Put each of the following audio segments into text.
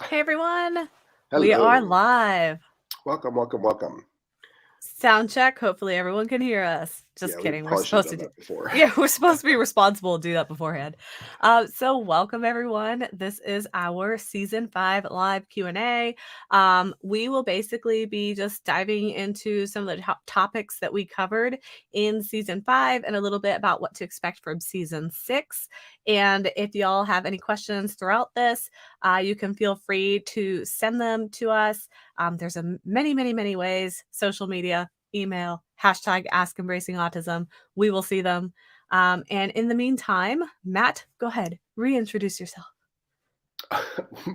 Hey everyone, we are Hello. live. Welcome, welcome, welcome. Sound check. Hopefully everyone can hear us. Just Yeah, we kidding. We're probably should have supposed to done do. that before. Yeah, we're supposed to be responsible and do that beforehand. So welcome everyone. This is our season 5 live Q&A. We will basically be just diving into some of the top topics that we covered in season 5 and a little bit about what to expect from season 6. And if y'all have any questions throughout this, you can feel free to send them to us. There's many ways: social media, email, hashtag Ask Embracing Autism. We will see them. And in the meantime, Matt, go ahead, reintroduce yourself.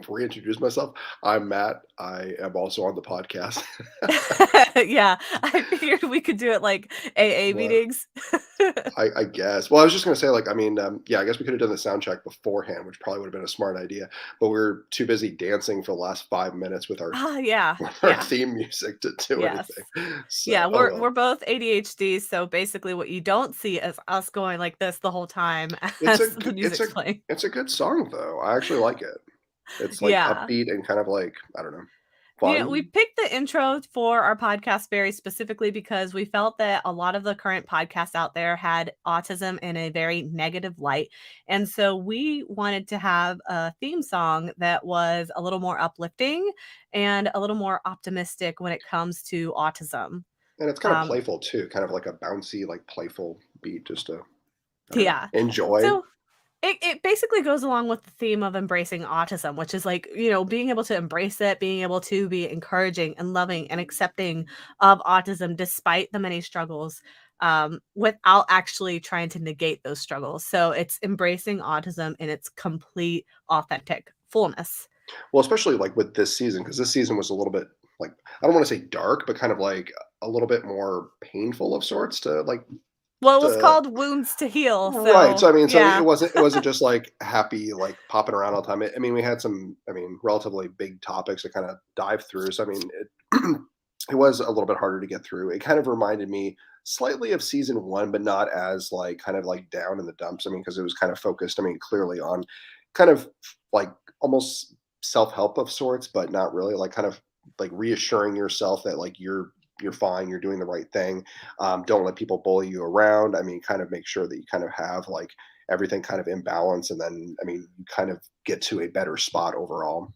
Reintroduce myself. I'm Matt. I am also on the podcast. Yeah, I figured we could do it like AA What? meetings. I guess. Well, I was just gonna say, like, yeah, I guess we could have done the sound check beforehand, which probably would have been a smart idea. But we are too busy dancing for the last 5 minutes with our Yeah, with our yeah, theme music to do yes. anything. Yeah, So, oh we're well. both ADHD, so basically what you don't see is us going like this the whole time It's a as the good, it's a music's playing. it's a good song though. I actually like it. It's like Yeah. upbeat and kind of like I don't know, We fun. picked the intro for our podcast very specifically because we felt that a lot of the current podcasts out there had autism in a very negative light. And so we wanted to have a theme song that was a little more uplifting and a little more optimistic when it comes to autism. And it's kind of Um, playful too, kind of like a bouncy, like playful beat just to, I don't know, yeah. enjoy. So it basically goes along with the theme of embracing autism, which is like, being able to embrace it, being able to be encouraging and loving and accepting of autism despite the many struggles, without actually trying to negate those struggles. So it's embracing autism in its complete, authentic fullness. Well, especially like with this season, because this season was a little bit like, I don't want to say dark, but kind of like a little bit more painful of sorts to like Well, it was to called Wounds to Heal. right. So So I mean, so it yeah. wasn't just like happy, like popping around all the time. I mean, we had some, relatively big topics to kind of dive through. So I mean, it it was a little bit harder to get through. It kind of reminded me slightly of season one, but not as like kind of like down in the dumps. I mean, because it was kind of focused. I mean, clearly on kind of like almost self help of sorts, but not really. Like kind of like reassuring yourself that like you're fine, you're doing the right thing. Don't let people bully you around. I mean, kind of make sure that you kind of have like everything kind of in balance, and then I mean, you kind of get to a better spot overall.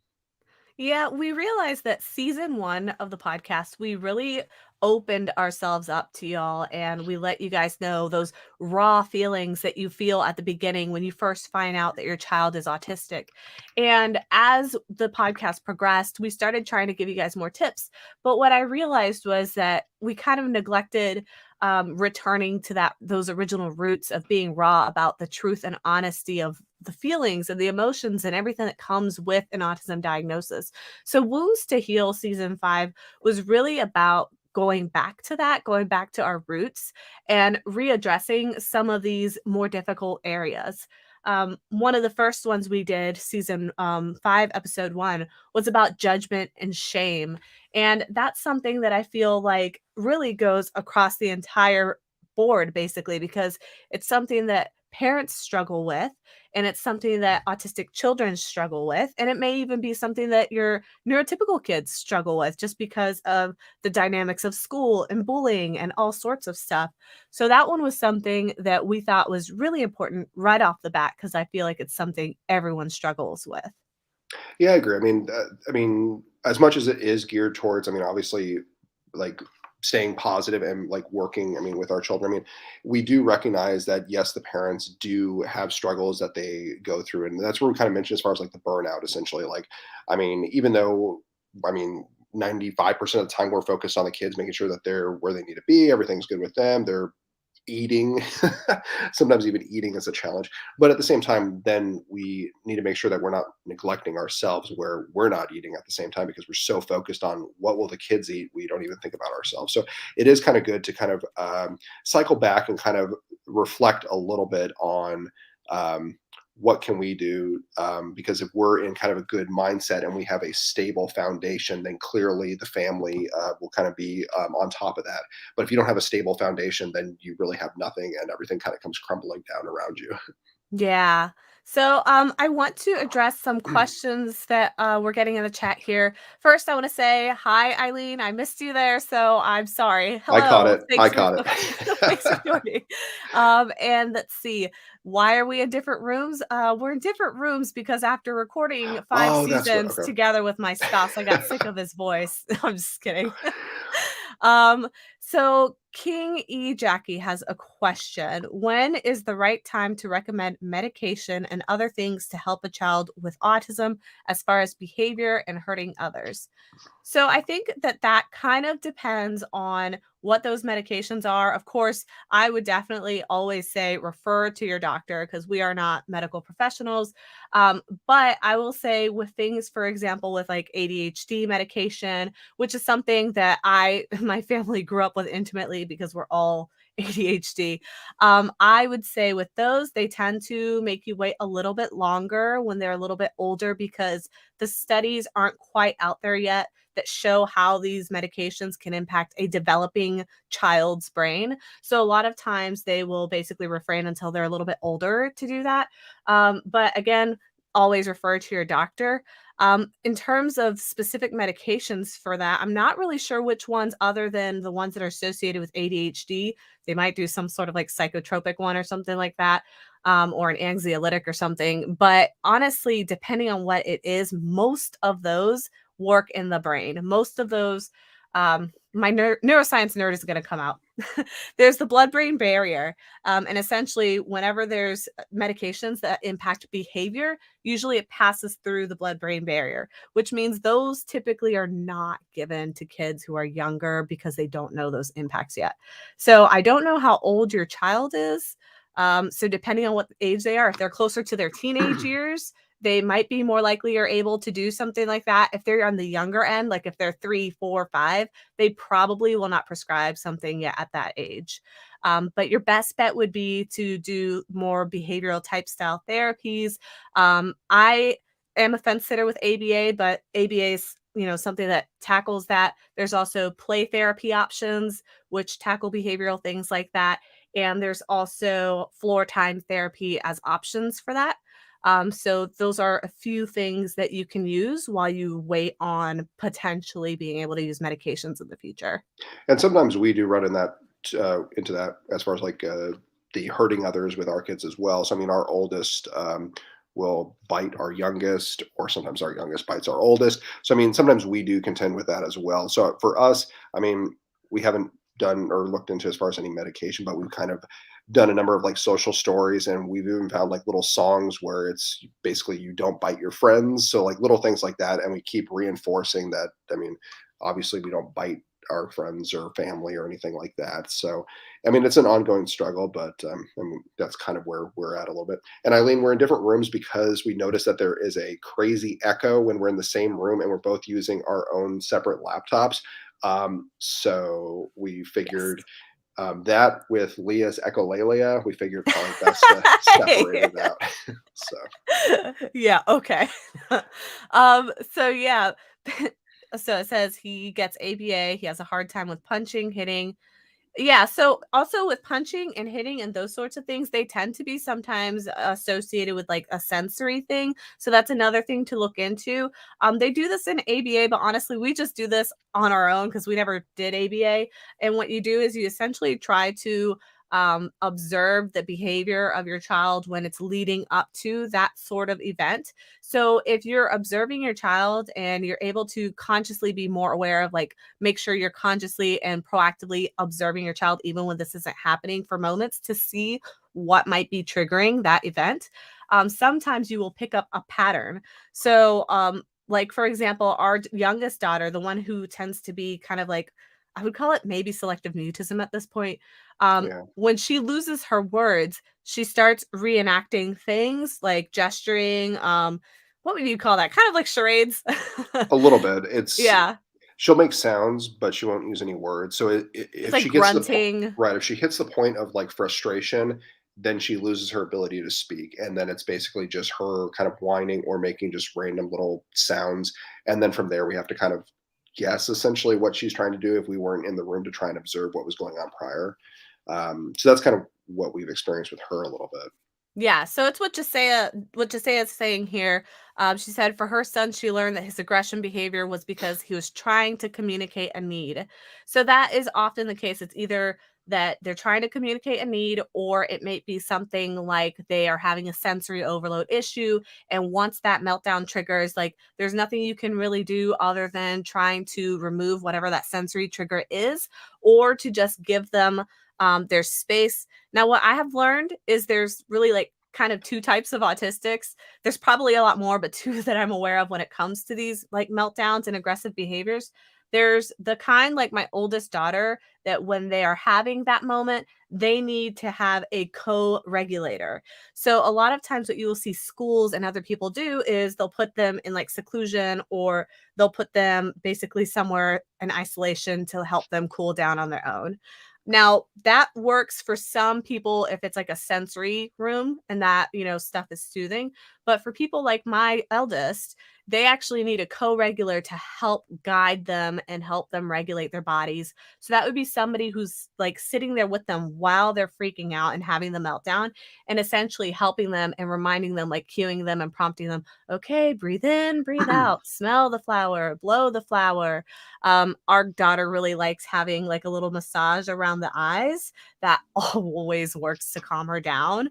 Yeah, we realized that season 1 of the podcast, we really opened ourselves up to y'all and we let you guys know those raw feelings that you feel at the beginning when you first find out that your child is autistic. And as the podcast progressed, we started trying to give you guys more tips. But what I realized was that we kind of neglected returning to those original roots of being raw about the truth and honesty of the feelings and the emotions and everything that comes with an autism diagnosis. So Wounds to Heal season 5 was really about going back to that, going back to our roots and readdressing some of these more difficult areas. One of the first ones we did, season 5, episode 1, was about judgment and shame. And that's something that I feel like really goes across the entire board, basically, because it's something that parents struggle with, and it's something that autistic children struggle with, and it may even be something that your neurotypical kids struggle with just because of the dynamics of school and bullying and all sorts of stuff. So that one was something that we thought was really important right off the bat because I feel like it's something everyone struggles with. Yeah, I agree. As much as it is geared towards, I mean, obviously, like staying positive and like working, I mean, with our children, I mean, we do recognize that yes, the parents do have struggles that they go through, and that's where we kind of mentioned as far as like the burnout, essentially. Like, I mean, even though, I mean. 95% of the time we're focused on the kids making sure that they're where they need to be, everything's good with them, they're eating. Sometimes even eating is a challenge, but at the same time then we need to make sure that we're not neglecting ourselves where we're not eating at the same time because we're so focused on what will the kids eat we don't even think about ourselves. So it is kind of good to kind of cycle back and kind of reflect a little bit on um, what can we do, because if we're in kind of a good mindset and we have a stable foundation, then clearly the family will kind of be on top of that. But if you don't have a stable foundation, then you really have nothing and everything kind of comes crumbling down around you. Yeah. So I want to address some questions that we're getting in the chat here. First, I want to say hi, Eileen. I missed you there, so I'm sorry. I caught Hello. it. I Thanks for caught thanks for it. joining. And let's see. Why are we in different rooms? We're in different rooms because after recording 5 Oh, that's what. seasons Okay. together with my spouse, I got sick of his voice. I'm just kidding. um, so King E Jackie has a question. When is the right time to recommend medication and other things to help a child with autism as far as behavior and hurting others? So I think that that kind of depends on what those medications are. Of course, I would definitely always say refer to your doctor because we are not medical professionals. But I will say with things, for example, with like ADHD medication, which is something that my family grew up with intimately because we're all ADHD. I would say with those, they tend to make you wait a little bit longer when they're a little bit older because the studies aren't quite out there yet that show how these medications can impact a developing child's brain. So a lot of times they will basically refrain until they're a little bit older to do that. But again, always refer to your doctor. In terms of specific medications for that, I'm not really sure which ones, other than the ones that are associated with ADHD. They might do some sort of like psychotropic one or something like that. Or an anxiolytic or something. But honestly, depending on what it is, most of those work in the brain. Most of those, my neuroscience nerd is going to come out. There's the blood-brain barrier, and essentially, whenever there's medications that impact behavior, usually it passes through the blood-brain barrier, which means those typically are not given to kids who are younger because they don't know those impacts yet. So I don't know how old your child is. So depending on what age they are, if they're closer to their teenage years, they might be more likely or able to do something like that. If they're on the younger end, like if they're 3, 4, 5, they probably will not prescribe something yet at that age. But your best bet would be to do more behavioral type style therapies. I am a fence sitter with ABA, but ABA is something that tackles that. There's also play therapy options, which tackle behavioral things like that. And there's also floor time therapy as options for that. So those are a few things that you can use while you wait on potentially being able to use medications in the future. And sometimes we do run in that into that as far as like the hurting others with our kids as well. So I mean, our oldest will bite our youngest, or sometimes our youngest bites our oldest. So I mean, sometimes we do contend with that as well. So for us, I mean, we haven't done or looked into as far as any medication, but we've kind of done a number of like social stories, and we've even found like little songs where it's basically you don't bite your friends, so like little things like that, and we keep reinforcing that. I mean, obviously we don't bite our friends or family or anything like that. So, I mean, it's an ongoing struggle, but I mean, that's kind of where we're at a little bit. And Eileen, we're in different rooms because we noticed that there is a crazy echo when we're in the same room and we're both using our own separate laptops. So we Yes. figured that with Leah's echolalia, we figured probably best to separate it out. So, Yeah, okay. So yeah. So it says he gets ABA, he has a hard time with punching, hitting. Yeah, so also with punching and hitting and those sorts of things, they tend to be sometimes associated with like a sensory thing. So that's another thing to look into. They do this in ABA, but honestly, we just do this on our own because we never did ABA. And what you do is you essentially try to observe the behavior of your child when it's leading up to that sort of event. So if you're observing your child and you're able to consciously be more aware of like, make sure you're consciously and proactively observing your child even when this isn't happening for moments to see what might be triggering that event. Sometimes you will pick up a pattern. So like for example, our youngest daughter, the one who tends to be kind of like, I would call it maybe selective mutism at this point. yeah, When she loses her words, she starts reenacting things like gesturing. What would you call that? Kind of like charades. a little bit. It's Yeah. she'll make sounds, but she won't use any words. So It's if like she gets to the point, grunting. right, if she hits the point of like frustration, then she loses her ability to speak, and then it's basically just her kind of whining or making just random little sounds, and then from there we have to kind of guess essentially what she's trying to do if we weren't in the room to try and observe what was going on prior. So that's kind of what we've experienced with her a little bit. Yeah, so it's what Jasiah is saying here. She said for her son, she learned that his aggression behavior was because he was trying to communicate a need. So that is often the case. It's either that they're trying to communicate a need, or it may be something like they are having a sensory overload issue. And once that meltdown triggers, like there's nothing you can really do other than trying to remove whatever that sensory trigger is, or to just give them their space. Now, what I have learned is there's really like kind of two types of autistics. There's probably a lot more, but two that I'm aware of when it comes to these like meltdowns and aggressive behaviors. There's the kind like my oldest daughter that when they are having that moment, they need to have a co-regulator. So a lot of times what you will see schools and other people do is they'll put them in like seclusion, or they'll put them basically somewhere in isolation to help them cool down on their own. Now, that works for some people if it's like a sensory room and that, stuff is soothing. But for people like my eldest, they actually need a co-regulator to help guide them and help them regulate their bodies. So that would be somebody who's like sitting there with them while they're freaking out and having the meltdown, and essentially helping them and reminding them, like cueing them and prompting them, okay, breathe in, breathe out, smell the flower, blow the flower. Our daughter really likes having like a little massage around the eyes. That always works to calm her down.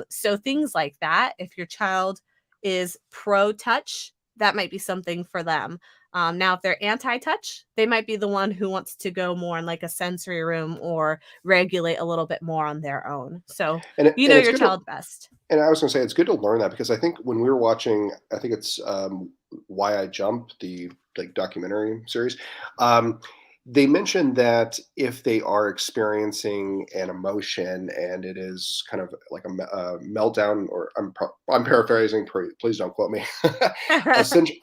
So things like that, if your child is pro touch, that might be something for them. Now, if they're anti-touch, they might be the one who wants to go more in like a sensory room or regulate a little bit more on their own. So And it's your good to, child best. and I was going to say it's good to learn that, because I think when we were watching, I think it's Why I Jump, the like documentary series, they mentioned that if they are experiencing an emotion and it is kind of like a meltdown, or I'm paraphrasing, please don't quote me.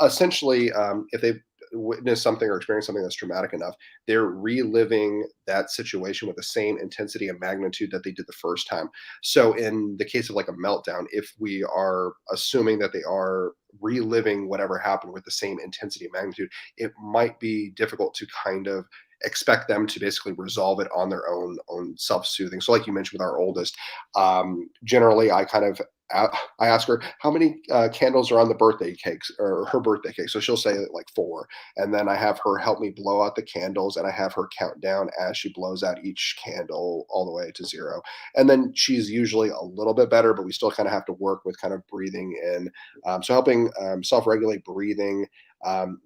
Essentially, if they've witnessed something or experienced something that's traumatic enough, they're reliving that situation with the same intensity and magnitude that they did the first time. So in the case of like a meltdown, if we are assuming that they are reliving whatever happened with the same intensity and magnitude, it might be difficult to kind of expect them to basically resolve it on their own self-soothing. So like you mentioned with our oldest, generally I ask her how many candles are on the birthday cakes or her birthday cake. So she'll say like 4. And then I have her help me blow out the candles, and I have her count down as she blows out each candle all the way to 0. And then she's usually a little bit better, but we still kind of have to work with kind of breathing in. So helping self-regulate breathing.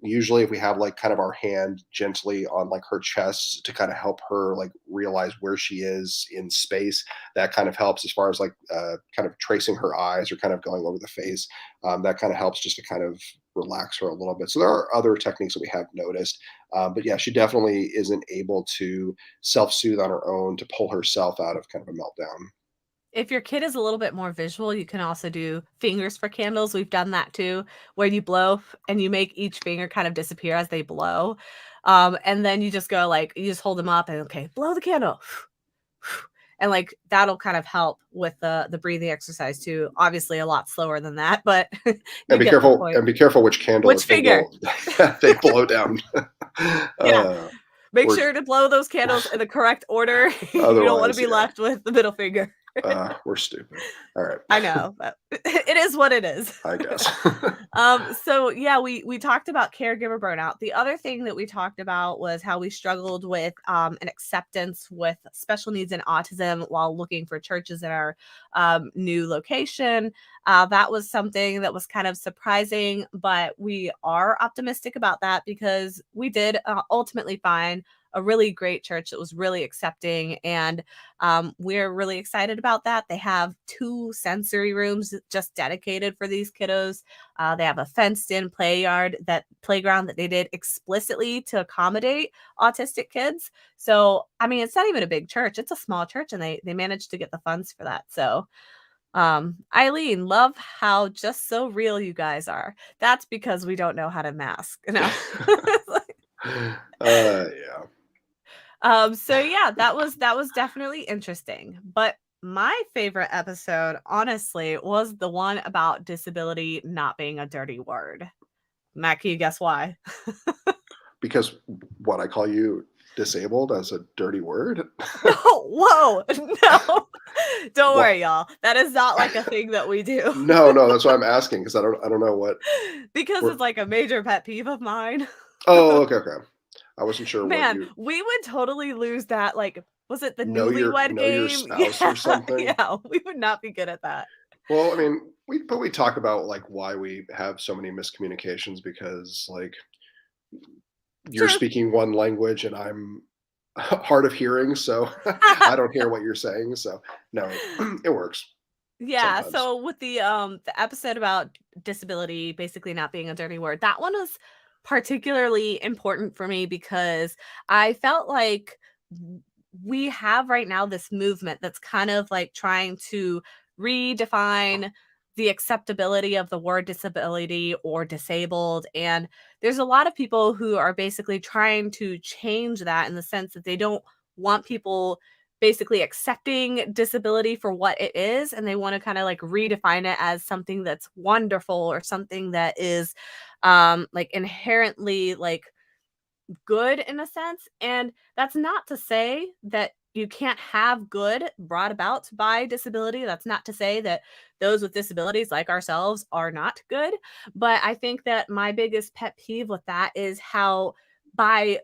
Usually if we have like kind of our hand gently on like her chest to kind of help her like realize where she is in space, that kind of helps as far as like kind of tracing her eyes or kind of going over the face. That kind of helps just to kind of relax her a little bit. So there are other techniques that we have noticed. But yeah, she definitely isn't able to self-soothe on her own to pull herself out of kind of a meltdown. If your kid is a little bit more visual, you can also do fingers for candles. We've done that too, where you blow and you make each finger kind of disappear as they blow. And then you just go like, you just hold them up and okay, blow the candle. And like that'll kind of help with the breathing exercise too. Obviously a lot slower than that, but And you get the point. be careful which candle Which that they finger? will they blow down. Yeah. uh, Make we're sure to blow those candles in the correct order. You don't want to otherwise, be yeah, left with the middle finger. we're stupid. All right. I know, but it is what it is. I guess. So yeah, we talked about caregiver burnout. The other thing that we talked about was how we struggled with an acceptance with special needs and autism while looking for churches in our new location. That was something that was kind of surprising, but we are optimistic about that because we did ultimately find a really great church that was really accepting, and we're really excited about that. They have 2 sensory rooms just dedicated for these kiddos. They have a fenced-in playground that they did explicitly to accommodate autistic kids. So, I mean, it's not even a big church; it's a small church, and they managed to get the funds for that. So, Eileen, love how just so real you guys are. That's because we don't know how to mask. No. Yeah. So yeah, that was definitely interesting. But my favorite episode, honestly, was the one about disability not being a dirty word. Matt, can you guess why? Because what I call you. disabled as a dirty word? Whoa, no. Don't Well, worry, y'all. That is not like a thing that we do. no, that's why I'm asking because I don't know what Because we're. it's like a major pet peeve of mine. Oh, okay. I wasn't sure what Man, you we would totally lose that, like, was it the newlywed know your game? spouse or Yeah, something. yeah, we would not be good at that. Well, I mean, we talk about like why we have so many miscommunications because like you're True. speaking one language and I'm hard of hearing, so I don't hear what you're saying. So no, it works Yeah, sometimes. so with the episode about disability basically not being a dirty word, that one was particularly important for me because I felt like w- we have right now this movement that's kind of like trying to redefine the acceptability of the word disability or disabled. And there's a lot of people who are basically trying to change that in the sense that they don't want people basically accepting disability for what it is, and they want to kind of like redefine it as something that's wonderful or something that is like inherently like good in a sense. And that's not to say that you can't have good brought about by disability. That's not to say that those with disabilities like ourselves are not good. But I think that my biggest pet peeve with that is how by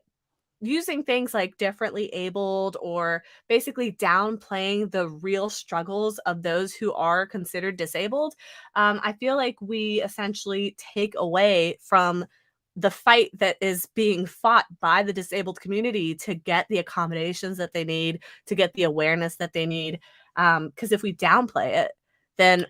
using things like differently abled or basically downplaying the real struggles of those who are considered disabled, I feel like we essentially take away from the fight that is being fought by the disabled community to get the accommodations that they need, to get the awareness that they need. Because if we downplay it, then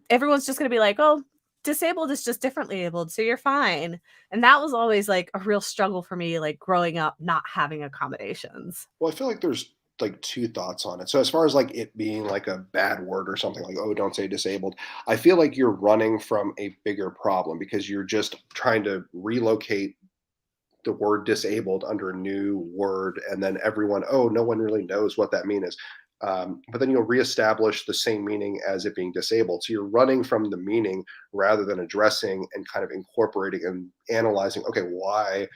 everyone's just going to be like, oh, disabled is just differently abled, so you're fine. And that was always like a real struggle for me, like growing up, not having accommodations. Well, I feel like there's like two thoughts on it. So as far as like it being like a bad word or something like, oh, don't say disabled, I feel like you're running from a bigger problem because you're just trying to relocate the word disabled under a new word, and then everyone, oh, no one really knows what that mean is. But then you'll reestablish the same meaning as it being disabled. So you're running from the meaning rather than addressing and kind of incorporating and analyzing, okay, why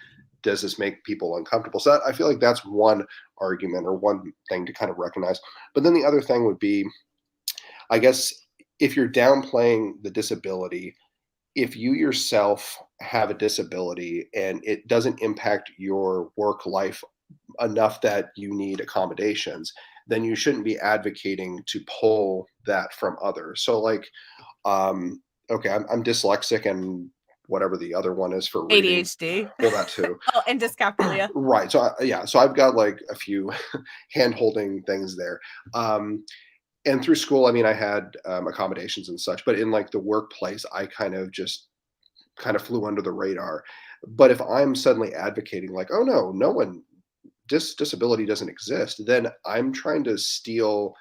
does this make people uncomfortable? So that, I feel like that's one argument or one thing to kind of recognize. But then the other thing would be, I guess, if you're downplaying the disability, if you yourself have a disability and it doesn't impact your work life enough that you need accommodations, then you shouldn't be advocating to pull that from others. So, like, okay, I'm dyslexic and whatever the other one is for reading. ADHD. Well, that too. Oh, and dyscalculia. Right. So, yeah. So I've got like a few hand holding things there. And through school, I mean, I had accommodations and such, but in like the workplace, I kind of flew under the radar. But if I'm suddenly advocating like, oh no, no one disability doesn't exist, then I'm trying to steal,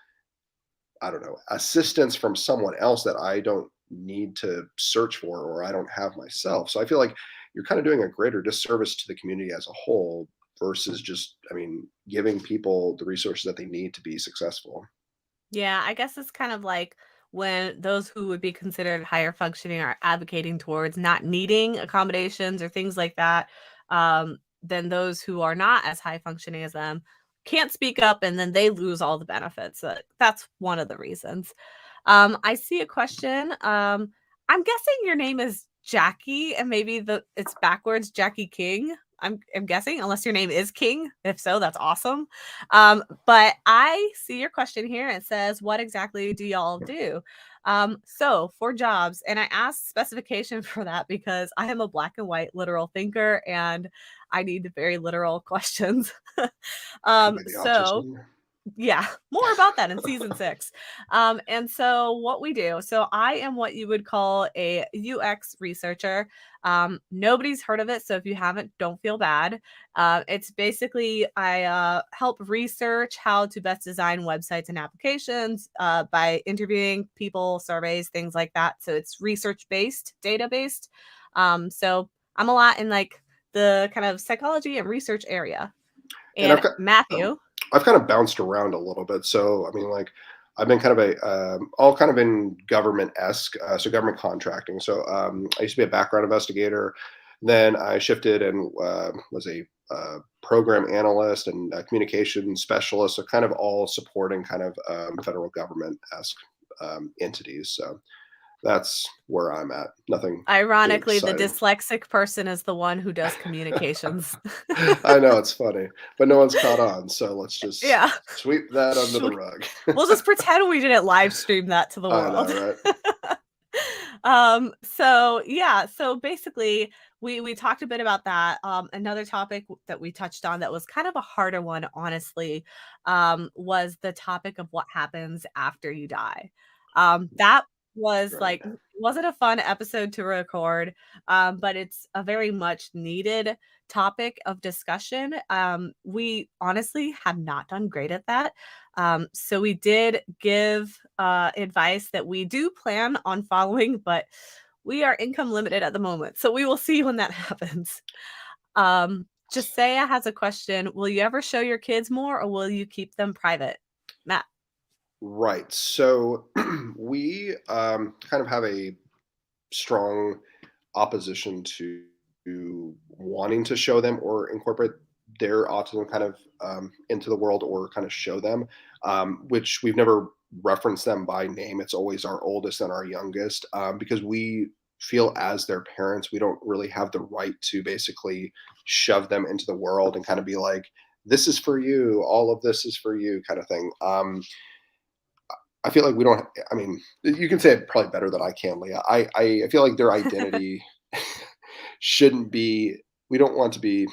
I don't know, assistance from someone else that I don't need to search for or I don't have myself. So I feel like you're kind of doing a greater disservice to the community as a whole versus just, I mean, giving people the resources that they need to be successful. Yeah, I guess it's kind of like when those who would be considered higher functioning are advocating towards not needing accommodations or things like that, then those who are not as high functioning as them can't speak up and then they lose all the benefits. That's one of the reasons. I see a question. I'm guessing your name is Jackie and maybe it's backwards Jackie King. I'm guessing, unless your name is King. If so, that's awesome. But I see your question here. It says, what exactly do y'all do? So for jobs, and I asked specification for that because I am a black and white literal thinker and I need very literal questions. Could be the So autism. yeah, more about that in season 6. And so what we do, so I am what you would call a UX researcher. Nobody's heard of it, so if you haven't, don't feel bad. It's basically I help research how to best design websites and applications by interviewing people, surveys, things like that. So it's research based, data based. So I'm a lot in like the kind of psychology and research area. And And Matthew. I've kind of bounced around a little bit. So, I mean, like, I've been kind of all kind of in government esque, so government contracting. So, I used to be a background investigator. Then I shifted and was a program analyst and a communication specialist, so kind of all supporting kind of federal government-esque entities. So that's where I'm at. Nothing too Ironically, the exciting. dyslexic person is the one who does communications. I know, it's funny, but no one's caught on, so let's just Yeah. sweep that under the rug. We'll just pretend we didn't live stream that to the I know, world. right? So basically we talked a bit about that. Another topic that we touched on that was kind of a harder one, honestly, was the topic of what happens after you die. That was Right. like wasn't a fun episode to record, but it's a very much needed topic of discussion. We honestly have not done great at that. So we did give advice that we do plan on following, but we are income limited at the moment. So we will see when that happens. Jasea has a question. Will you ever show your kids more or will you keep them private? Matt. Right. So we kind of have a strong opposition to wanting to show them or incorporate their autism kind of into the world or kind of show them, which we've never referenced them by name. It's always our oldest and our youngest, because we feel as their parents, we don't really have the right to basically shove them into the world and kind of be like, this is for you, all of this is for you kind of thing. I feel like we don't. I mean, you can say it probably better than I can, Leah. I feel like their identity shouldn't be. We don't want to be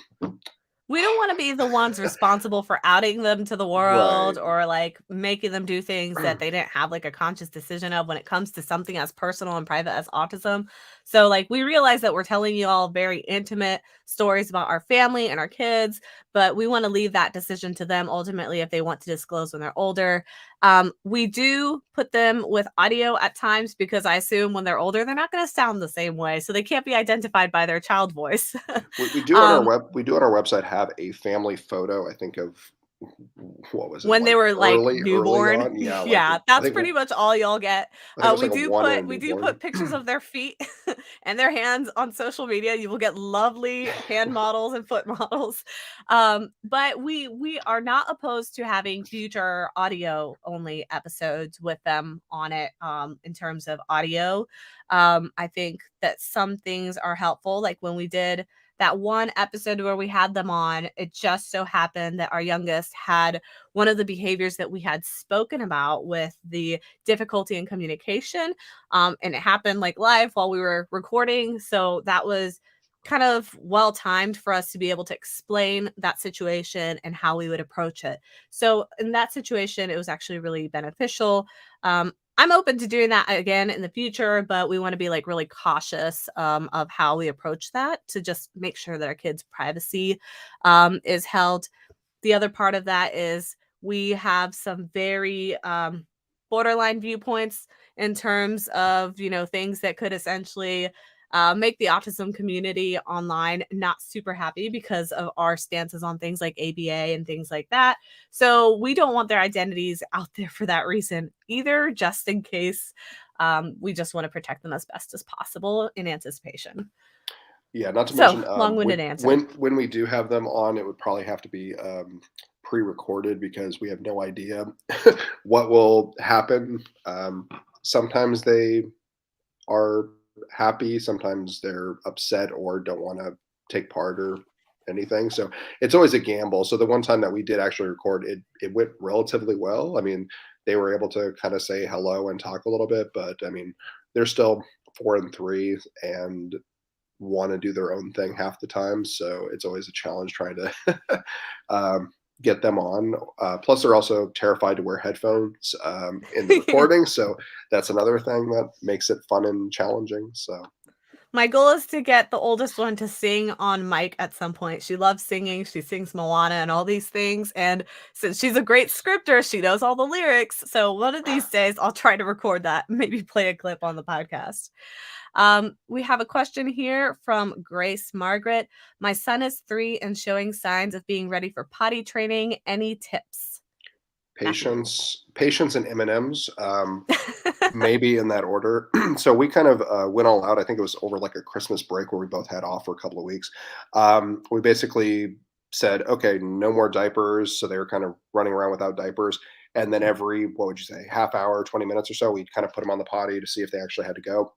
We don't want to be the ones responsible for outing them to the right. world or like making them do things that they didn't have like a conscious decision of when it comes to something as personal and private as autism. So like we realize that we're telling you all very intimate stories about our family and our kids, but we want to leave that decision to them ultimately if they want to disclose when they're older. We do put them with audio at times because I assume when they're older, they're not going to sound the same way. So they can't be identified by their child voice. We do on our website have a family photo. I think of what was it When they like were, like, early newborn. on? Yeah, like Yeah, I that's think pretty much all y'all get. I think it was We like a do one and a put newborn. pictures of their feet and their hands on social media. You will get lovely hand models and foot models. But we are not opposed to having future audio-only episodes with them on it, in terms of audio. I think that some things are helpful, like when we did that one episode where we had them on, it just so happened that our youngest had one of the behaviors that we had spoken about with the difficulty in communication. And it happened like live while we were recording. So that was kind of well timed for us to be able to explain that situation and how we would approach it. So in that situation, it was actually really beneficial. I'm open to doing that again in the future, but we want to be like really cautious of how we approach that to just make sure that our kids' privacy is held. The other part of that is we have some very borderline viewpoints in terms of, things that could essentially make the autism community online not super happy because of our stances on things like ABA and things like that. So we don't want their identities out there for that reason either, just in case. We just want to protect them as best as possible in anticipation. Yeah, not to So mention long-winded answer. when we do have them on, it would probably have to be pre-recorded because we have no idea what will happen. Sometimes they are happy, sometimes they're upset or don't want to take part or anything. So it's always a gamble. So the one time that we did actually record, it went relatively well. I mean, they were able to kind of say hello and talk a little bit, but I mean, they're still 4 and 3 and want to do their own thing half the time. So it's always a challenge trying to get them on. Plus, they're also terrified to wear headphones in the recording. So that's another thing that makes it fun and challenging. So My goal is to get the oldest one to sing on mic at some point. She loves singing. She sings Moana and all these things. And since she's a great scripter, she knows all the lyrics. So one of these days, I'll try to record that, maybe play a clip on the podcast. We have a question here from Grace Margaret. My son is 3 and showing signs of being ready for potty training. Any tips? patience and M&Ms, maybe in that order. So we kind of went all out. I think it was over like a Christmas break where we both had off for a couple of weeks. We basically said, okay, no more diapers. So they were kind of running around without diapers. And then every, what would you say, half hour, 20 minutes or so, we'd kind of put them on the potty to see if they actually had to go.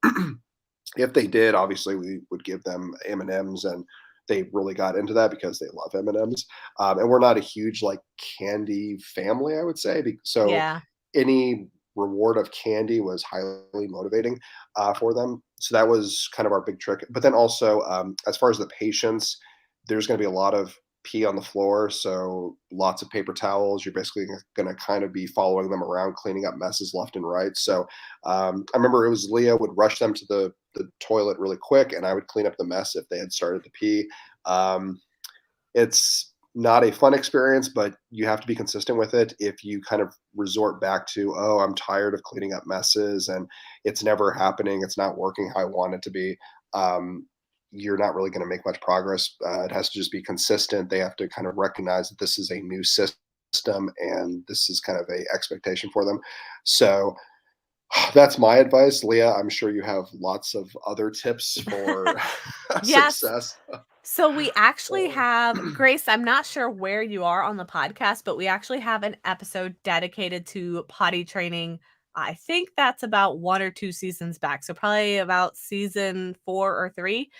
If they did, obviously we would give them M&Ms, and they really got into that because they love M&Ms. And we're not a huge like candy family, I would say. So Yeah. any reward of candy was highly motivating for them. So that was kind of our big trick. But then also, as far as the patients, there's going to be a lot of pee on the floor, so lots of paper towels. You're basically going to kind of be following them around, cleaning up messes left and right. So I remember it was Leah would rush them to the toilet really quick, and I would clean up the mess if they had started to pee. It's not a fun experience, but you have to be consistent with it. If you kind of resort back to, oh, I'm tired of cleaning up messes and it's never happening, it's not working how I want it to be, you're not really going to make much progress. It has to just be consistent. They have to kind of recognize that this is a new system and this is kind of a expectation for them. So that's my advice. Leah, I'm sure you have lots of other tips for Yes. success. So we actually Oh. have Grace, I'm not sure where you are on the podcast, but we actually have an episode dedicated to potty training. I think that's about 1 or 2 seasons back. So probably about season 4 or 3.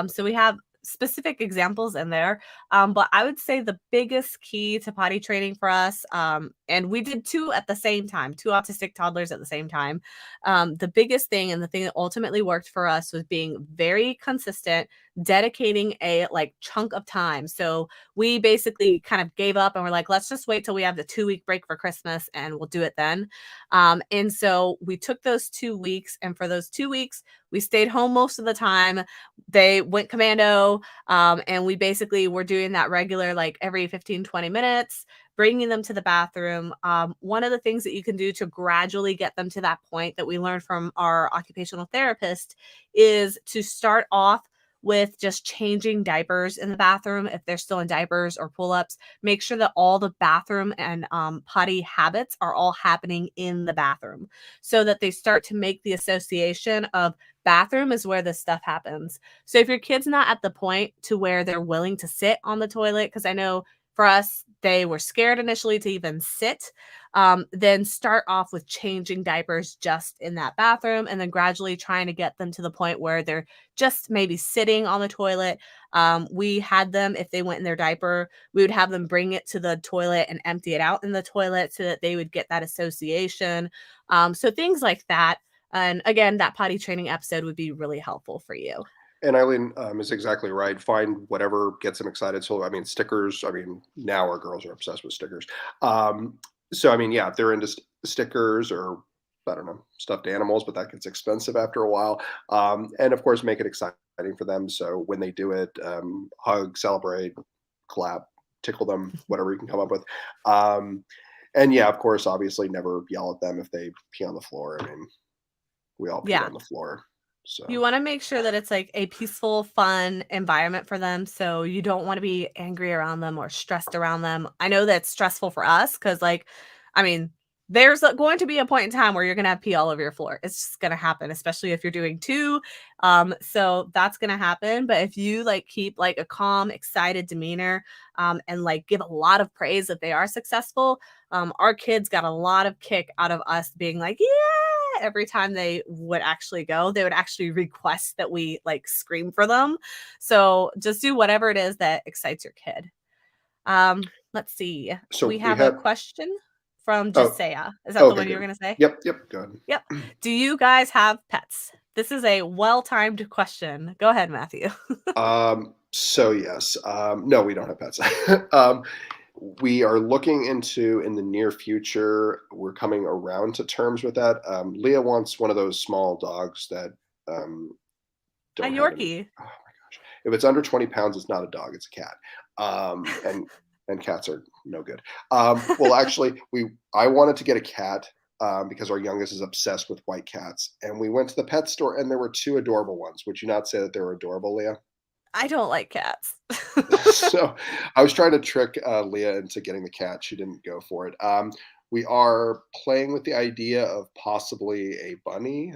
So we have specific examples in there. But I would say the biggest key to potty training for us, and we did 2 at the same time, 2 autistic toddlers at the same time. The biggest thing and the thing that ultimately worked for us was being very consistent, dedicating a like chunk of time. So we basically kind of gave up and we're like, let's just wait till we have the 2-week break for Christmas and we'll do it then. And so we took those 2 weeks, and for those 2 weeks, we stayed home most of the time. They went commando, and we basically were doing that regular, like every 15, 20 minutes, bringing them to the bathroom. One of the things that you can do to gradually get them to that point that we learned from our occupational therapist is to start off with just changing diapers in the bathroom. If they're still in diapers or pull-ups, make sure that all the bathroom and potty habits are all happening in the bathroom, so that they start to make the association of bathroom is where this stuff happens. So if your kid's not at the point to where they're willing to sit on the toilet, because I know for us, they were scared initially to even sit, then start off with changing diapers just in that bathroom, and then gradually trying to get them to the point where they're just maybe sitting on the toilet. We had them, if they went in their diaper, we would have them bring it to the toilet and empty it out in the toilet so that they would get that association. So things like that. And again, that potty training episode would be really helpful for you. And Eileen is exactly right. Find whatever gets them excited. So, I mean, stickers. I mean, now our girls are obsessed with stickers. So, I mean, yeah, if they're into stickers or I don't know, stuffed animals, but that gets expensive after a while. And of course, make it exciting for them. So when they do it, hug, celebrate, clap, tickle them, whatever you can come up with. And yeah, of course, obviously, never yell at them if they pee on the floor. I mean, we all pee Yeah. on the floor. So You want to make sure that it's like a peaceful, fun environment for them. So you don't want to be angry around them or stressed around them. I know that's stressful for us because, like, I mean, there's going to be a point in time where you're going to have pee all over your floor. It's just going to happen, especially if you're doing 2. So that's going to happen. But if you like keep like a calm, excited demeanor, and like give a lot of praise if they are successful, our kids got a lot of kick out of us being like, yeah, every time they would actually go, they would actually request that we like scream for them. So just do whatever it is that excites your kid. Let's see. so We we have a had question from oh, Josiah. Is that the okay, one you were good. going to say? Yep, go ahead. Yep. Do you guys have pets? This is a well-timed question. Go ahead, Matthew. So yes, no, we don't have pets. We are looking into in the near future. We're coming around to terms with that. Leah wants one of those small dogs that A don't have any. Yorkie. Oh my gosh! If it's under 20 pounds, it's not a dog; it's a cat. And cats are no good. Well, actually, I wanted to get a cat because our youngest is obsessed with white cats, and we went to the pet store, and there were 2 adorable ones. Would you not say that they were adorable, Leah? I don't like cats. So I was trying to trick Leah into getting the cat. She didn't go for it. We are playing with the idea of possibly a bunny.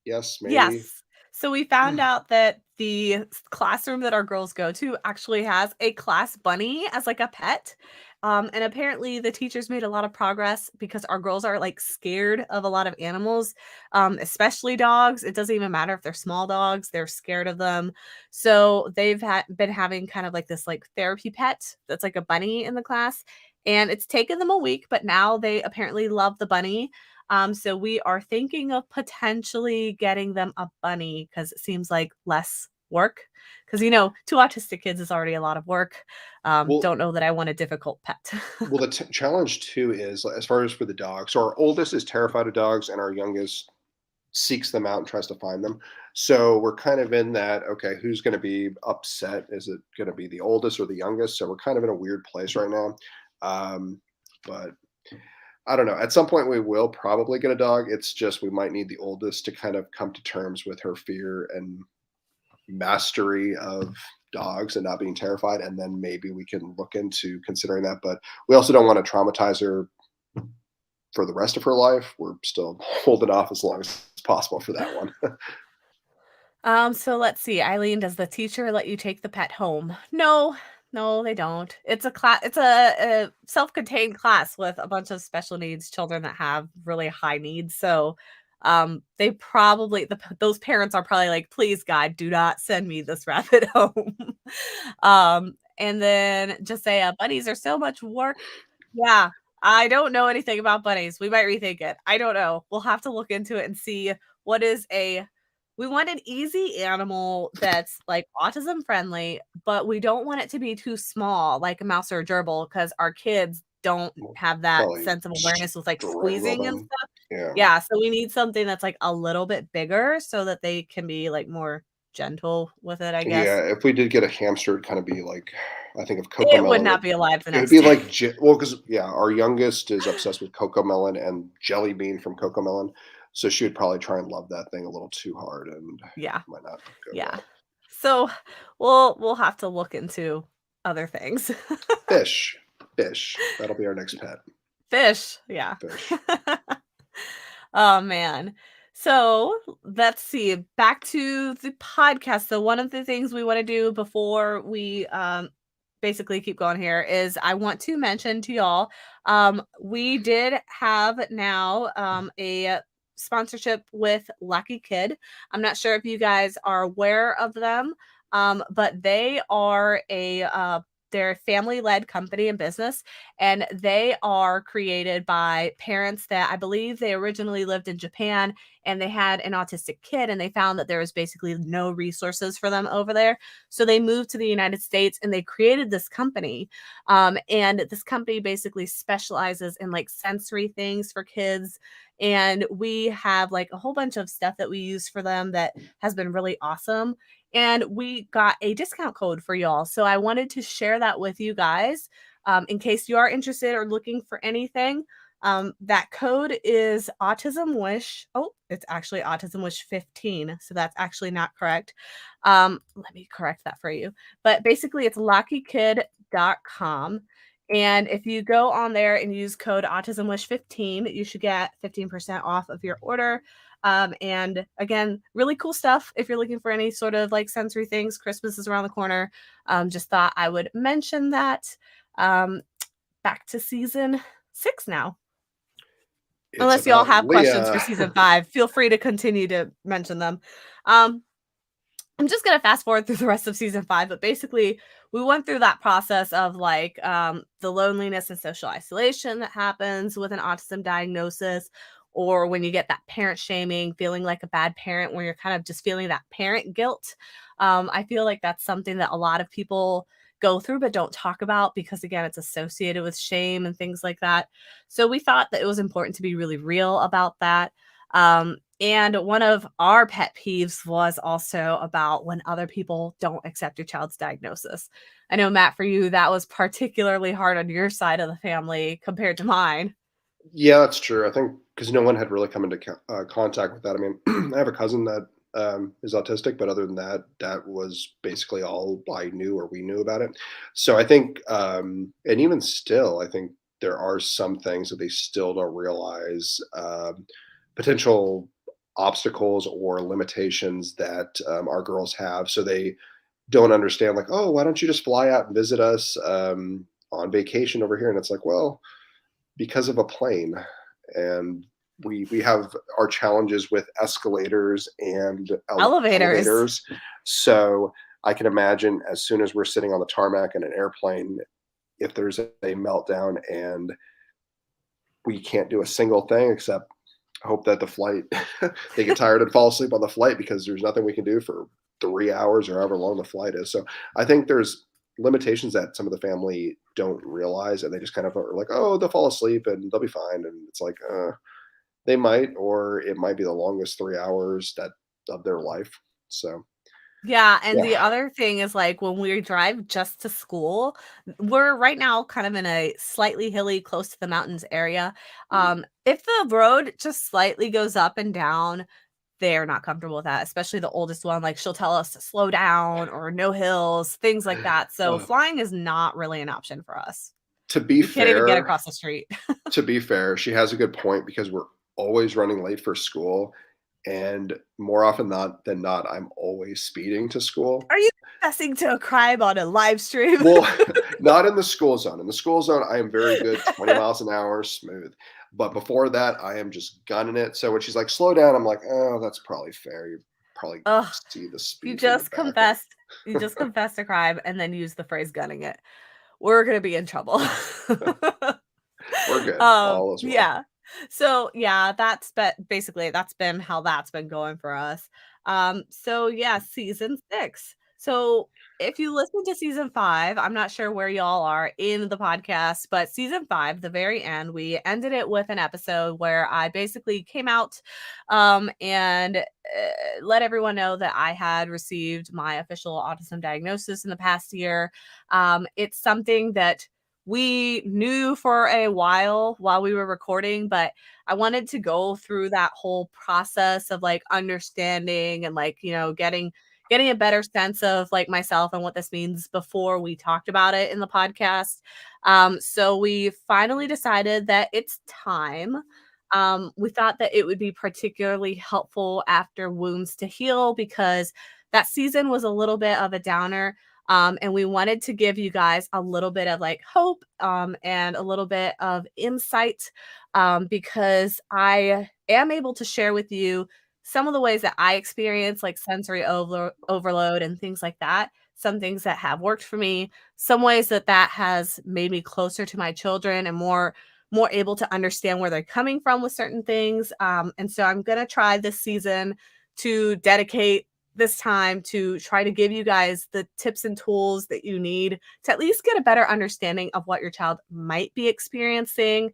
Yes, maybe. Yes. So we found out that the classroom that our girls go to actually has a class bunny as like a pet. And apparently the teachers made a lot of progress because our girls are like scared of a lot of animals, especially dogs. It doesn't even matter if they're small dogs, they're scared of them. So they've been having kind of like this like therapy pet that's like a bunny in the class. And it's taken them a week, but now they apparently love the bunny. So we are thinking of potentially getting them a bunny because it seems like less work. Because, two autistic kids is already a lot of work. Well, Don't know that I want a difficult pet. well, the challenge too is as far as for the dogs. So our oldest is terrified of dogs, and our youngest seeks them out and tries to find them. So we're kind of in that. Okay, who's going to be upset? Is it going to be the oldest or the youngest? So we're kind of in a weird place right now. But I don't know. At some point, we will probably get a dog. It's just we might need the oldest to kind of come to terms with her fear and mastery of dogs and not being terrified, and then maybe we can look into considering that. But we also don't want to traumatize her for the rest of her life. We're still holding off as long as possible for that one. So let's see. Eileen, does the teacher let you take the pet home? No, no, they don't. It's a class. It's a self-contained class with a bunch of special needs children that have really high needs. So, they probably those parents are probably like, please, God, do not send me this rabbit home. And then just say, bunnies are so much work. Yeah, I don't know anything about bunnies. We might rethink it. I don't know. We'll have to look into it and see what is we want an easy animal that's like autism friendly, but we don't want it to be too small, like a mouse or a gerbil, because our kids don't We'll have that probably sense of awareness with like strangle squeezing and them. stuff. Yeah. Yeah, so we need something that's like a little bit bigger so that they can be like more gentle with it, I guess. Yeah, if we did get a hamster, it'd kind of be like, I think of Coco It would Melon. not be alive the It'd next be day. like, well, because yeah, our youngest is obsessed with Coco Melon and Jelly Bean from Coco Melon, so she would probably try and love that thing a little too hard, and Yeah. might not go Yeah. well. So we'll have to look into other things. Fish, fish. That'll be our next pet. Fish, yeah. Fish. Oh man. So let's see. Back to the podcast. So one of the things we want to do before we basically keep going here is I want to mention to y'all, we did have now a sponsorship with Lucky Kid. I'm not sure if you guys are aware of them, but they are they're a family-led company and business, and they are created by parents that I believe they originally lived in Japan, and they had an autistic kid, and they found that there was basically no resources for them over there. So they moved to the United States and they created this company. And this company basically specializes in like sensory things for kids. And we have like a whole bunch of stuff that we use for them that has been really awesome. And we got a discount code for y'all. So I wanted to share that with you guys in case you are interested or looking for anything. That code is Autism Wish. Oh, it's actually Autism Wish 15. So that's actually not correct. Let me correct that for you. But basically, it's luckykid.com. And if you go on there and use code Autism Wish 15, you should get 15% off of your order. And again, really cool stuff if you're looking for any sort of like sensory things. Christmas is around the corner. Just thought I would mention that. Back to season 6 now. It's Unless y'all about have questions for Leah. season 5, feel free to continue to mention them. I'm just gonna fast forward through the rest of season 5, but basically we went through that process of like the loneliness and social isolation that happens with an autism diagnosis, or when you get that parent shaming, feeling like a bad parent, when you're kind of just feeling that parent guilt. I feel like that's something that a lot of people go through but don't talk about because again it's associated with shame and things like that. So we thought that it was important to be really real about that. And one of our pet peeves was also about when other people don't accept your child's diagnosis. I know, Matt, for you, that was particularly hard on your side of the family compared to mine. Yeah, that's true. I think because no one had really come into contact with that. I mean, I have a cousin that is autistic, but other than that, that was basically all I knew or we knew about it. So I think, and even still, I think there are some things that they still don't realize. Potential obstacles or limitations that our girls have. So they don't understand, like, oh, why don't you just fly out and visit us on vacation over here? And it's like, well, because of a plane. And we have our challenges with escalators and Elevators. elevators. So I can imagine as soon as we're sitting on the tarmac in an airplane, if there's a meltdown and we can't do a single thing except hope that the flight they get tired and fall asleep on the flight, because there's nothing we can do for 3 hours or however long the flight is. So I think there's limitations that some of the family don't realize, and they just kind of are like, oh, they'll fall asleep and they'll be fine. And it's like, they might, or it might be the longest 3 hours that of their life. So Yeah, and the yeah. other thing is, like, when we drive just to school, we're right now kind of in a slightly hilly, close to the mountains area. Mm. If the road just slightly goes up and down, they're not comfortable with that, especially the oldest one. Like, she'll tell us to slow down or no hills, things like that. So Uh, flying is not really an option for us. to be We can't even get fair, across the street. she has a good point, because we're always running late for school, and more often than not, I'm always speeding to school. Are you confessing to a crime on a live stream? Well, not in the school zone. In the school zone, I am very good, 20 miles an hour, smooth. But before that, I am just gunning it. So when she's like, slow down, I'm like, oh, that's probably fair. You probably Ugh, see the you speed from the just back of confessed. You just confessed a crime and then used the phrase gunning it. We're gonna be in trouble. it. We're good. All is well. Yeah. So yeah, basically that's been how that's been going for us. So yeah, season 6. So if you listen to season 5, I'm not sure where y'all are in the podcast, but season 5, the very end, we ended it with an episode where I basically came out and let everyone know that I had received my official autism diagnosis in the past year. It's something that we knew for a while we were recording, but I wanted to go through that whole process of like understanding and like, getting a better sense of like myself and what this means before we talked about it in the podcast. So we finally decided that it's time. We thought that it would be particularly helpful after Wounds to Heal because that season was a little bit of a downer. And we wanted to give you guys a little bit of like hope and a little bit of insight because I am able to share with you some of the ways that I experience like sensory overload and things like that. Some things that have worked for me, some ways that has made me closer to my children and more able to understand where they're coming from with certain things. And so I'm gonna try this season to dedicate this time to try to give you guys the tips and tools that you need to at least get a better understanding of what your child might be experiencing.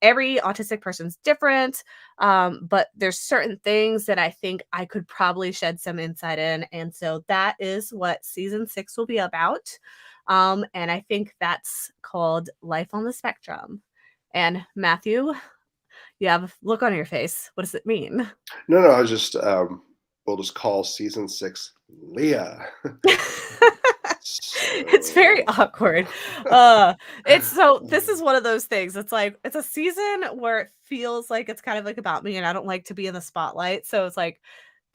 Every autistic person's different, but there's certain things that I think I could probably shed some insight in. And so that is what season 6 will be about. And I think that's called Life on the Spectrum. And Matthew, you have a look on your face. What does it mean? No, I was just, we'll just call season 6 Leah. It's very So, awkward. This is one of those things. It's like it's a season where it feels like it's kind of like about me and I don't like to be in the spotlight. So it's like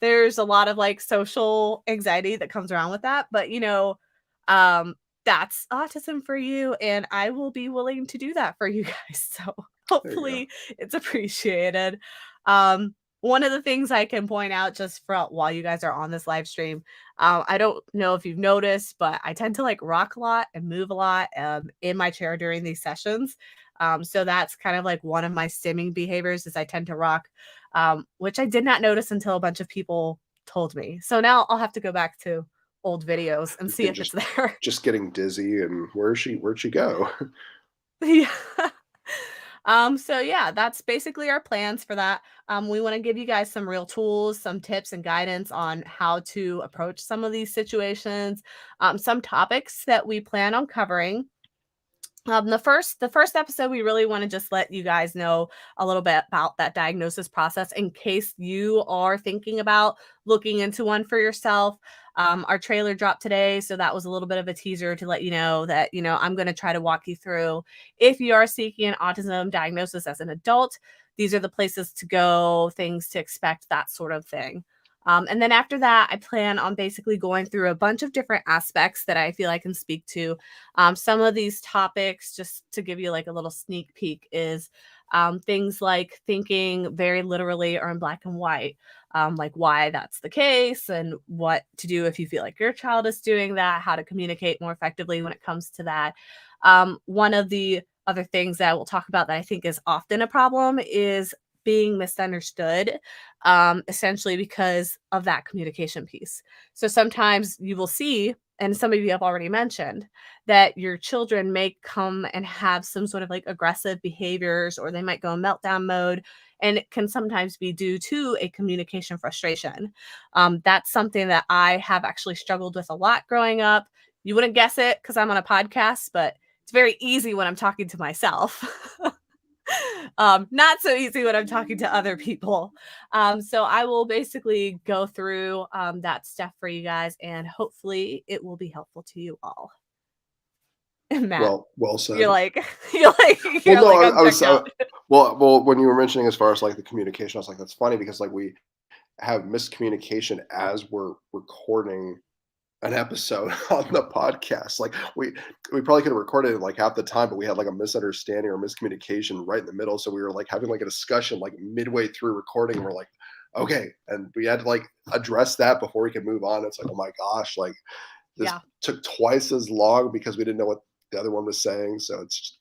there's a lot of like social anxiety that comes around with that. But um that's autism for you and I will be willing to do that for you guys. So there you go. hopefully it's appreciated. Um one of the things I can point out just for while you guys are on this live stream, I don't know if you've noticed, but I tend to like rock a lot and move a lot in my chair during these sessions. So that's kind of like one of my stimming behaviors is I tend to rock, which I did not notice until a bunch of people told me. So now I'll have to go back to old videos and see And if it's there. just getting dizzy, and where'd she go? Yeah. So yeah, that's basically our plans for that. We want to give you guys some real tools, some tips and guidance on how to approach some of these situations, some topics that we plan on covering. The first episode, we really want to just let you guys know a little bit about that diagnosis process in case you are thinking about looking into one for yourself. Our trailer dropped today, so that was a little bit of a teaser to let you know that, I'm going to try to walk you through, if you are seeking an autism diagnosis as an adult, these are the places to go, things to expect, that sort of thing. And then after that, I plan on basically going through a bunch of different aspects that I feel I can speak to. Some of these topics, just to give you like a little sneak peek, is things like thinking very literally or in black and white, like why that's the case and what to do if you feel like your child is doing that, how to communicate more effectively when it comes to that. One of the other things that we'll talk about that I think is often a problem is being misunderstood, essentially because of that communication piece. So sometimes you will see, and some of you have already mentioned, that your children may come and have some sort of like aggressive behaviors, or they might go in meltdown mode. And it can sometimes be due to a communication frustration. That's something that I have actually struggled with a lot growing up. You wouldn't guess it because I'm on a podcast, but it's very easy when I'm talking to myself. Not so easy when I'm talking to other people. So I will basically go through that stuff for you guys, and hopefully it will be helpful to you all. And Matt, Well said. you're like, I I'm was, checked out. well, when you were mentioning as far as like the communication, I was like, that's funny because like we have miscommunication as we're recording an episode on the podcast. Like we probably could have recorded it like half the time, but we had like a misunderstanding or miscommunication right in the middle. So we were like having like a discussion like midway through recording. And we're like, okay, and we had to like address that before we could move on. It's like, oh my gosh, like this took twice as long because we didn't know what the other one was saying. So it's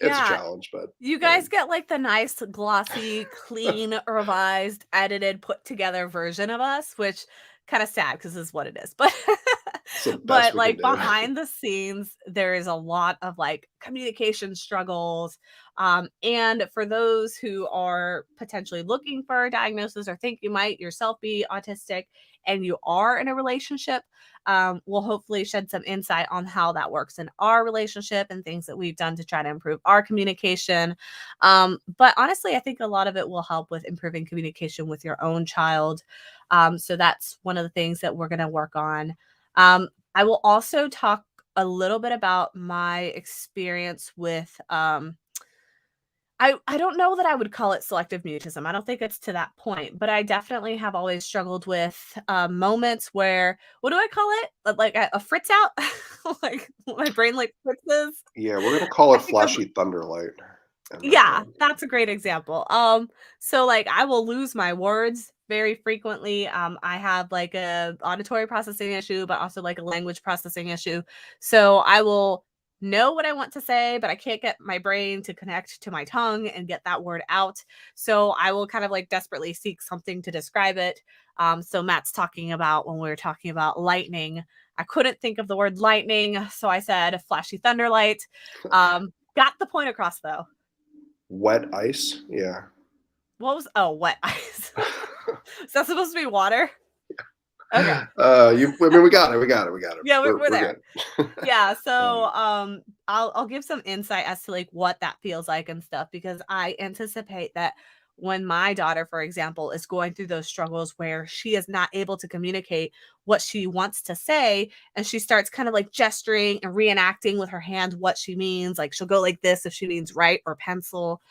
a challenge, but you guys get like the nice, glossy, clean, revised, edited, put together version of us, which kind of sad because this is what it is. But like behind the scenes, there is a lot of like communication struggles. And for those who are potentially looking for a diagnosis or think you might yourself be autistic and you are in a relationship, we'll hopefully shed some insight on how that works in our relationship and things that we've done to try to improve our communication. But honestly, I think a lot of it will help with improving communication with your own child. So that's one of the things that we're going to work on. I will also talk a little bit about my experience with I don't know that I would call it selective mutism. I don't think it's to that point, but I definitely have always struggled with moments where, what do I call it? Like a fritz out? Like my brain like fritzes. Yeah, we're gonna call it flashy thunderlight. Yeah, that's a great example. So like I will lose my words very frequently. I have like a auditory processing issue, but also like a language processing issue. So I will know what I want to say, but I can't get my brain to connect to my tongue and get that word out. So I will kind of like desperately seek something to describe it. So Matt's talking about when we were talking about lightning, I couldn't think of the word lightning. So I said flashy thunderlight. Got the point across though. Wet ice? Yeah. Wet ice. Is that supposed to be water? Okay. We got it. Yeah, we're there. Yeah, so I'll give some insight as to like what that feels like and stuff, because I anticipate that when my daughter, for example, is going through those struggles where she is not able to communicate what she wants to say, and she starts kind of like gesturing and reenacting with her hands what she means, like she'll go like this if she means write or pencil.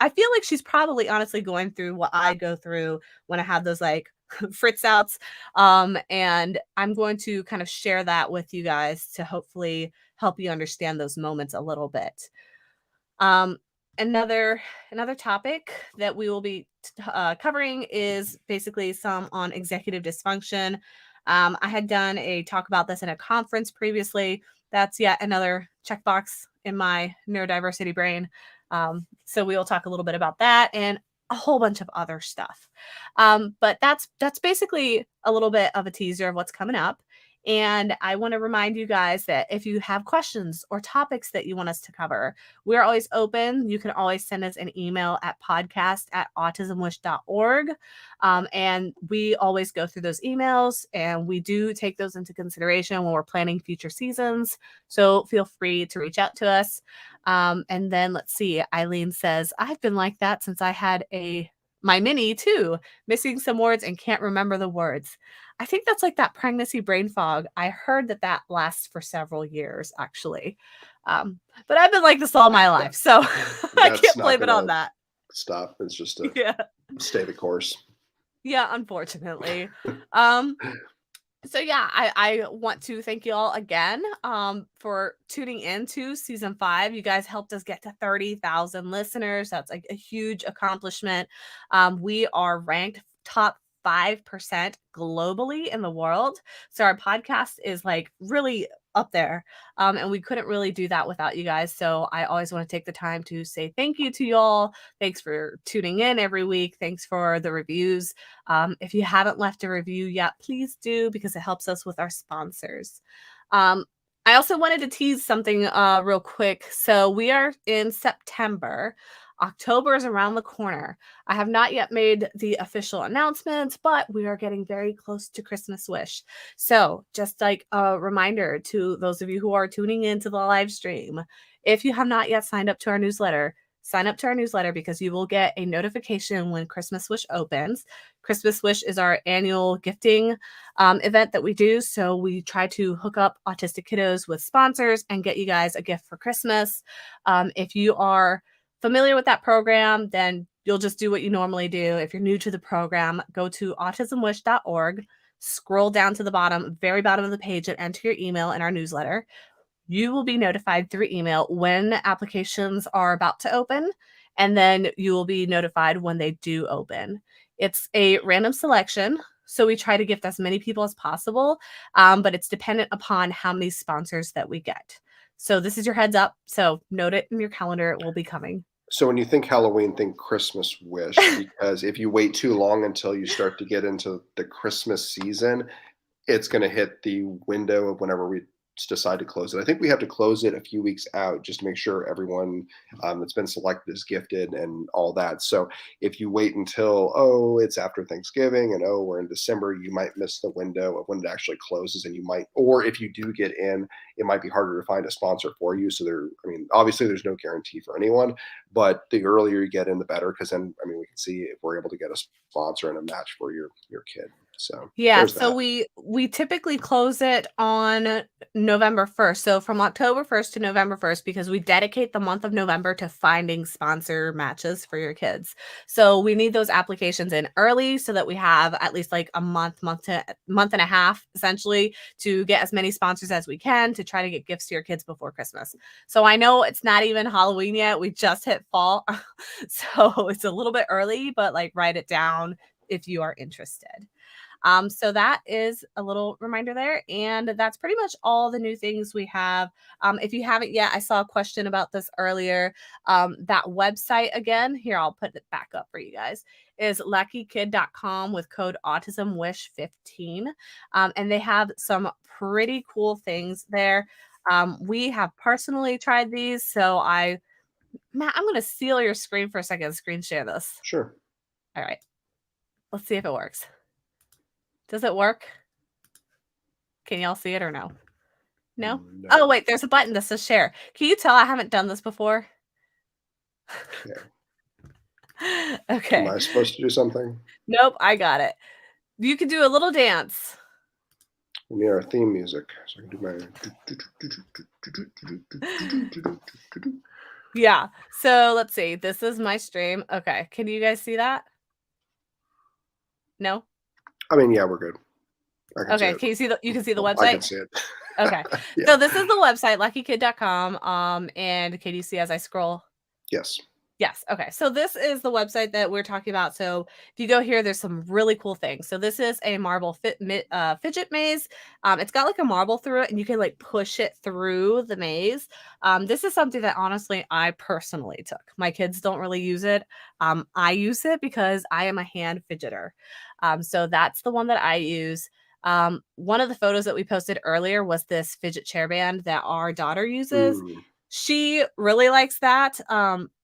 I feel like she's probably honestly going through what I go through when I have those like fritz outs. And I'm going to kind of share that with you guys to hopefully help you understand those moments a little bit. Another topic that we will be covering is basically some on executive dysfunction. I had done a talk about this in a conference previously. That's yet another checkbox in my neurodiversity brain. So we will talk a little bit about that and a whole bunch of other stuff. But that's basically a little bit of a teaser of what's coming up. And I want to remind you guys that if you have questions or topics that you want us to cover, we're always open. You can always send us an email at podcast@autismwish.org. And we always go through those emails, and we do take those into consideration when we're planning future seasons. So feel free to reach out to us. And then let's see, Eileen says, I've been like that since I had a My mini too, missing some words and can't remember the words. I think that's like that pregnancy brain fog. I heard that that lasts for several years, actually. But I've been like this all my life, so I That's can't not blame it on gonna that. stop. It's just a Yeah. stay the course. Yeah, unfortunately. Um, so yeah, I want to thank you all again for tuning in to season 5. You guys helped us get to 30,000 listeners. That's like a huge accomplishment. We are ranked top 5% globally in the world. So our podcast is like really up there. And we couldn't really do that without you guys. So I always want to take the time to say thank you to y'all. Thanks for tuning in every week. Thanks for the reviews. If you haven't left a review yet, please do, because it helps us with our sponsors. I also wanted to tease something real quick. So we are in September. October is around the corner. I have not yet made the official announcements, but we are getting very close to Christmas Wish. So just like a reminder to those of you who are tuning into the live stream, if you have not yet signed up to our newsletter, sign up to our newsletter, because you will get a notification when Christmas Wish opens. Christmas Wish is our annual gifting event that we do. So we try to hook up autistic kiddos with sponsors and get you guys a gift for Christmas. If you are familiar with that program, then you'll just do what you normally do. If you're new to the program, go to autismwish.org, scroll down to the bottom, very bottom of the page, and enter your email in our newsletter. You will be notified through email when applications are about to open, and then you will be notified when they do open. It's a random selection, so we try to gift as many people as possible, but it's dependent upon how many sponsors that we get. So this is your heads up. So note it in your calendar. It will be coming. So when you think Halloween, think Christmas Wish, because if you wait too long until you start to get into the Christmas season, it's going to hit the window of whenever we decide to close it. I think we have to close it a few weeks out just to make sure everyone that's been selected is gifted and all that. So if you wait until, it's after Thanksgiving and, we're in December, you might miss the window of when it actually closes, and you might, or if you do get in, it might be harder to find a sponsor for you. So obviously there's no guarantee for anyone, but the earlier you get in, the better, because then, we can see if we're able to get a sponsor and a match for your kid. So yeah, there's so that. we typically close it on November 1st. So from October 1st to November 1st, because we dedicate the month of November to finding sponsor matches for your kids. So we need those applications in early so that we have at least like a month and a half, essentially, to get as many sponsors as we can to try to get gifts to your kids before Christmas. So I know it's not even Halloween yet. We just hit fall. So it's a little bit early, but like write it down if you are interested. So that is a little reminder there. And that's pretty much all the new things we have. If you haven't yet, I saw a question about this earlier. That website again, here, I'll put it back up for you guys, is luckykid.com with code autismwish15. And they have some pretty cool things there. We have personally tried these. So Matt, I'm going to steal your screen for a second, screen share this. Sure. All right. Let's see if it works. Does it work? Can y'all see it or no? No? No. Oh, wait, there's a button that says share. Can you tell I haven't done this before? Okay. Am I supposed to do something? Nope, I got it. You can do a little dance. We need our theme music. So I can do my... Yeah. So let's see. This is my stream. Okay. Can you guys see that? No? Yeah, we're good. Okay. Can you see you can see the website? I can see it. Okay. Yeah. So this is the website, luckykid.com. And can you see as I scroll? Yes. Yes. Okay. So this is the website that we're talking about. So if you go here, there's some really cool things. So this is a marble fidget maze. It's got like a marble through it, and you can like push it through the maze. This is something that honestly I personally took. My kids don't really use it. I use it because I am a hand fidgeter. So that's the one that I use. One of the photos that we posted earlier was this fidget chair band that our daughter uses. She really likes that.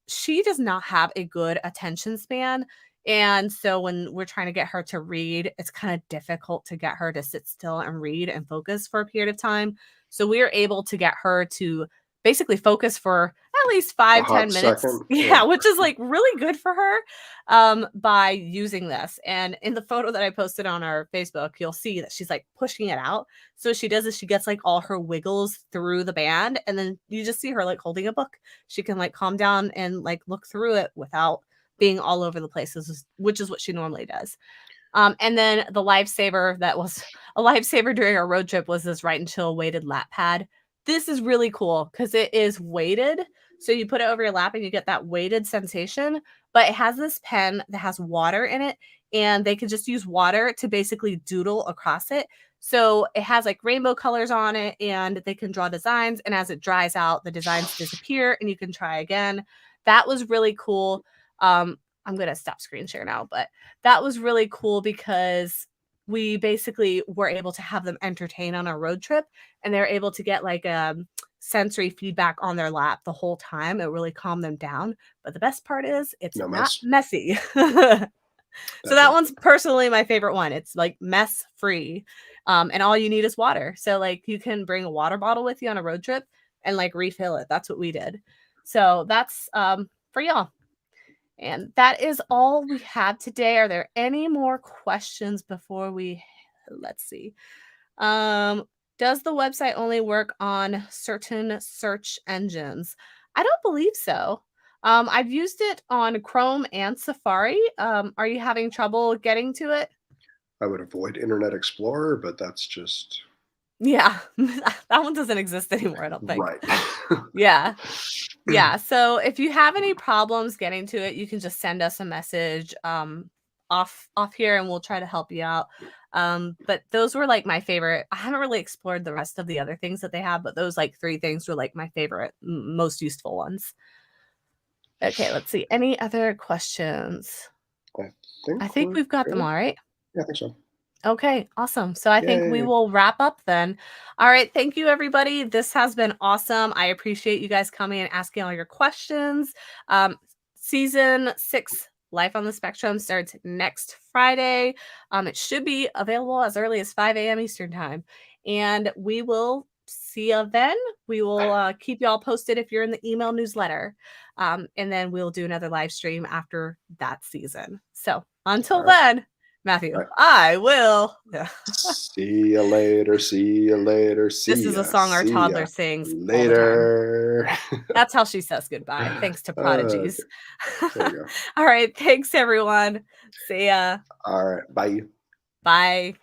She does not have a good attention span. And so when we're trying to get her to read, it's kind of difficult to get her to sit still and read and focus for a period of time. So we are able to get her to basically focus for at least A 5-10 hot minutes. second. Yeah, which is like really good for her by using this. And in the photo that I posted on our Facebook, you'll see that she's like pushing it out. So what she does is she gets like all her wiggles through the band, and then you just see her like holding a book. She can like calm down and like look through it without being all over the place, which is what she normally does. And then the lifesaver that was a lifesaver during our road trip was this Right and Chill weighted lap pad. This is really cool because it is weighted. So you put it over your lap and you get that weighted sensation, but it has this pen that has water in it, and they can just use water to basically doodle across it. So it has like rainbow colors on it, and they can draw designs. And as it dries out, the designs disappear and you can try again. That was really cool. I'm going to stop screen share now, but that was really cool because we basically were able to have them entertain on our road trip, and they're able to get like sensory feedback on their lap the whole time. It really calmed them down. But the best part is it's No not mess. messy. So that one's personally my favorite one. It's like mess free. And all you need is water. So like you can bring a water bottle with you on a road trip and like refill it. That's what we did. So that's for y'all. And that is all we have today. Are there any more questions before let's see. Does the website only work on certain search engines? I don't believe so. I've used it on Chrome and Safari. Are you having trouble getting to it? I would avoid Internet Explorer, but that's just... Yeah, that one doesn't exist anymore, I don't think. Right. Yeah. Yeah. So if you have any problems getting to it, you can just send us a message off here and we'll try to help you out. But those were like my favorite. I haven't really explored the rest of the other things that they have, but those like 3 things were like my favorite, most useful ones. Okay, let's see. Any other questions? I think we've got them all, right? Yeah, I think so. Okay, awesome. So I think we will wrap up then. All right. Thank you, everybody. This has been awesome. I appreciate you guys coming and asking all your questions. Season 6, Life on the Spectrum, starts next Friday. It should be available as early as 5 a.m. Eastern time. And we will see you then. We will keep you all posted if you're in the email newsletter. And then we'll do another live stream after that season. So until then, Matthew, I will. See you later. See you later. See This is a song our toddler sings later. All the time. That's how she says goodbye. Thanks to prodigies. There you go. All right. Thanks, everyone. See ya. All right. Bye. Bye.